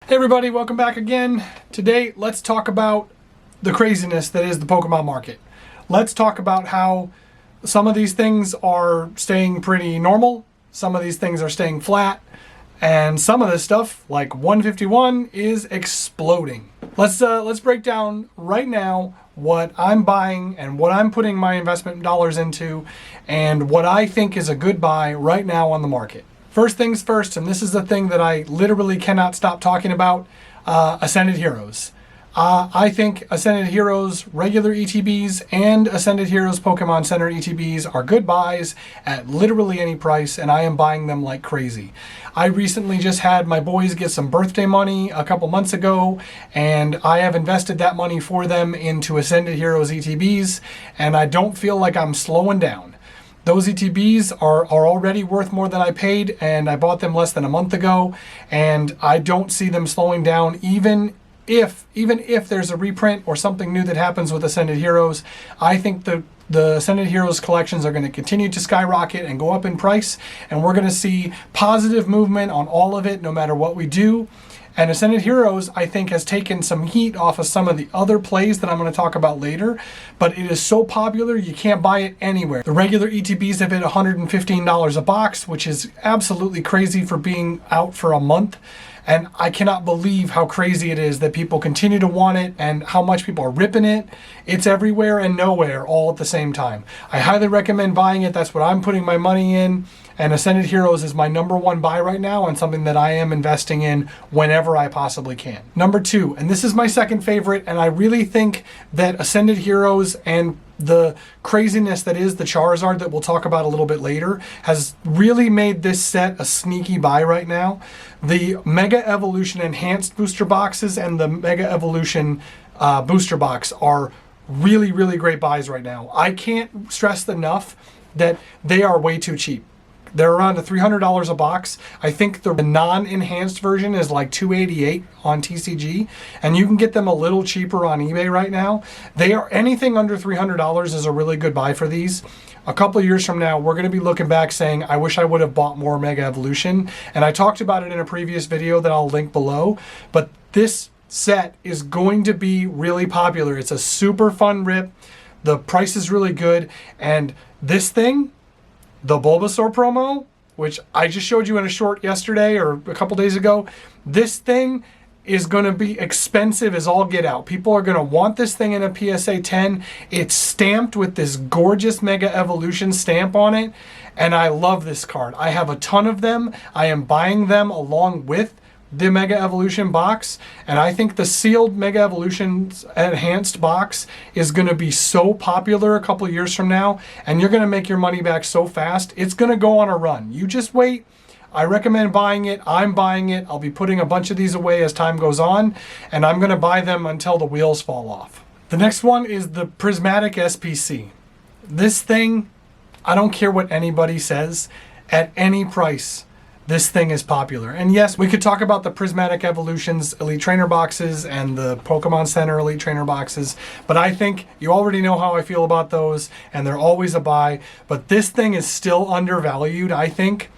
Hey everybody, welcome back again. Today, let's talk about the craziness that is the Pokemon market. Let's talk about how some of these things are staying pretty normal, some of these things are staying flat, and some of this stuff, like 151, is exploding. Let's break down right now what I'm buying and what I'm putting my investment dollars into, and what I think is a good buy right now on the market. First things first, and this is the thing that I literally cannot stop talking about, Ascended Heroes. I think Ascended Heroes regular ETBs and Ascended Heroes Pokemon Center ETBs are good buys at literally any price, and I am buying them like crazy. I recently just had my boys get some birthday money a couple months ago, and I have invested that money for them into Ascended Heroes ETBs, and I don't feel like I'm slowing down. Those ETBs are already worth more than I paid, and I bought them less than a month ago, and I don't see them slowing down even if there's a reprint or something new that happens with Ascended Heroes. I think the Ascended Heroes collections are going to continue to skyrocket and go up in price, and we're going to see positive movement on all of it no matter what we do. And Ascended Heroes, I think, has taken some heat off of some of the other plays that I'm going to talk about later, but it is so popular you can't buy it anywhere. The regular ETBs have hit $115 a box, which is absolutely crazy for being out for a month. And I cannot believe how crazy it is that people continue to want it and how much people are ripping it. It's everywhere and nowhere all at the same time. I highly recommend buying it. That's what I'm putting my money in. And Ascended Heroes is my #1 buy right now, and something that I am investing in whenever I possibly can. Number 2, and this is my second favorite, and I really think that Ascended Heroes and the craziness that is the Charizard that we'll talk about a little bit later has really made this set a sneaky buy right now. The Mega Evolution Enhanced booster boxes and the Mega Evolution booster box are really, really great buys right now. I can't stress enough that they are way too cheap. They're around $300 a box. I think the non-enhanced version is like $288 on TCG, and you can get them a little cheaper on eBay right now. They are anything under $300 is a really good buy for these. A couple of years from now, we're going to be looking back saying, I wish I would have bought more Mega Evolution. And I talked about it in a previous video that I'll link below, but this set is going to be really popular. It's a super fun rip. The price is really good, and this thing, the Bulbasaur promo, which I just showed you in a short yesterday or a couple days ago, this thing is going to be expensive as all get out. People are going to want this thing in a PSA 10. It's stamped with this gorgeous Mega Evolution stamp on it, and I love this card. I have a ton of them. I am buying them along with the Mega Evolution box, and I think the sealed Mega Evolution Enhanced box is going to be so popular a couple of years from now, and you're going to make your money back so fast. It's going to go on a run. You just wait. I recommend buying it. I'm buying it. I'll be putting a bunch of these away as time goes on, and I'm going to buy them until the wheels fall off. The next one is the Prismatic SPC. This thing, I don't care what anybody says, at any price, this thing is popular. And yes, we could talk about the Prismatic Evolutions Elite Trainer boxes and the Pokemon Center Elite Trainer boxes, but I think you already know how I feel about those, and they're always a buy. But this thing is still undervalued, I think.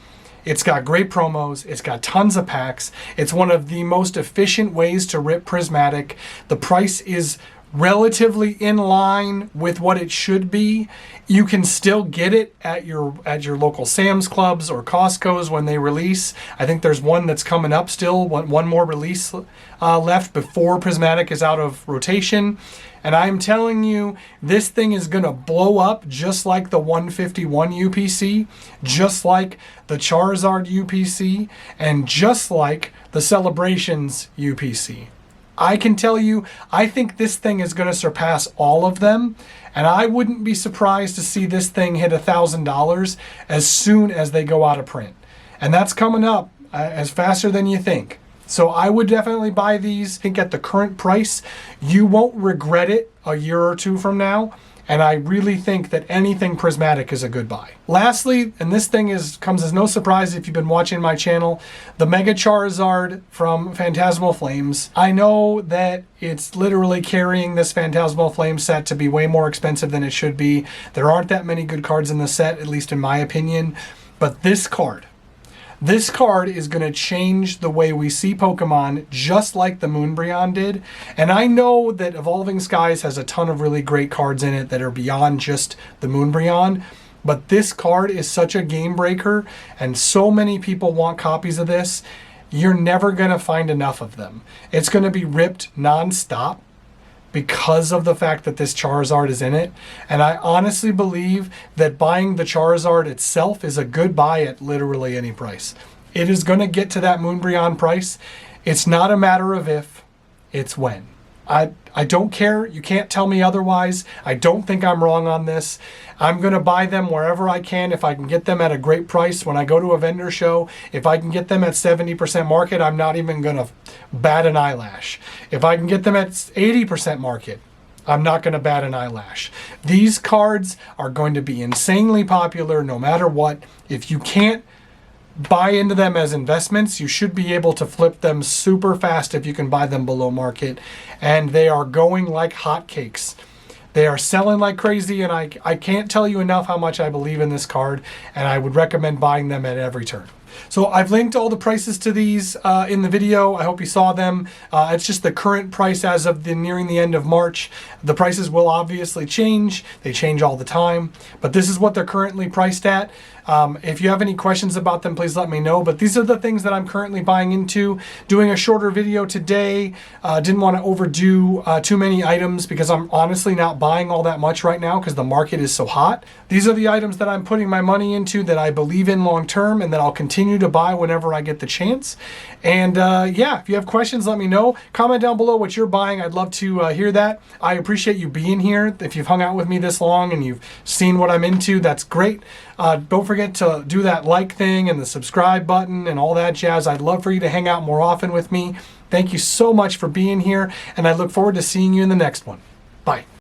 It's got great promos, it's got tons of packs, it's one of the most efficient ways to rip Prismatic. The price is relatively in line with what it should be. You can still get it at your local Sam's Clubs or Costco's when they release. I think there's one that's coming up still, one more release left before Prismatic is out of rotation. And I'm telling you, this thing is going to blow up just like the 151 UPC, just like the Charizard UPC, and just like the Celebrations UPC. I can tell you, I think this thing is going to surpass all of them, and I wouldn't be surprised to see this thing hit $1,000 as soon as they go out of print. And that's coming up as faster than you think. So I would definitely buy these. I think at the current price, you won't regret it a year or two from now. And I really think that anything Prismatic is a good buy. Lastly, and this thing comes as no surprise if you've been watching my channel, the Mega Charizard from Phantasmal Flames. I know that it's literally carrying this Phantasmal Flames set to be way more expensive than it should be. There aren't that many good cards in the set, at least in my opinion. But this card, This card is going to change the way we see Pokemon, just like the Moonbreon did. And I know that Evolving Skies has a ton of really great cards in it that are beyond just the Moonbreon. But this card is such a game breaker, and so many people want copies of this. You're never going to find enough of them. It's going to be ripped nonstop because of the fact that this Charizard is in it. And I honestly believe that buying the Charizard itself is a good buy at literally any price. It is going to get to that Moonbreon price. It's not a matter of if, it's when. I don't care. You can't tell me otherwise. I don't think I'm wrong on this. I'm going to buy them wherever I can. If I can get them at a great price when I go to a vendor show, if I can get them at 70% market, I'm not even going to bat an eyelash. If I can get them at 80% market, I'm not going to bat an eyelash. These cards are going to be insanely popular no matter what. If you can't buy into them as investments, you should be able to flip them super fast if you can buy them below market. And they are going like hotcakes. They are selling like crazy, and I can't tell you enough how much I believe in this card, and I would recommend buying them at every turn. So I've linked all the prices to these in the video. I hope you saw them. It's just the current price as of nearing the end of March. The prices will obviously change. They change all the time, but this is what they're currently priced at. If you have any questions about them, please let me know. But these are the things that I'm currently buying into. Doing a shorter video today. Didn't want to overdo too many items because I'm honestly not buying all that much right now because the market is so hot. These are the items that I'm putting my money into that I believe in long term and that I'll continue to buy whenever I get the chance. And yeah, if you have questions, let me know. Comment down below what you're buying. I'd love to hear that. I appreciate you being here. If you've hung out with me this long and you've seen what I'm into, that's great. Don't forget to do that like thing and the subscribe button and all that jazz. I'd love for you to hang out more often with me. Thank you so much for being here, and I look forward to seeing you in the next one. Bye.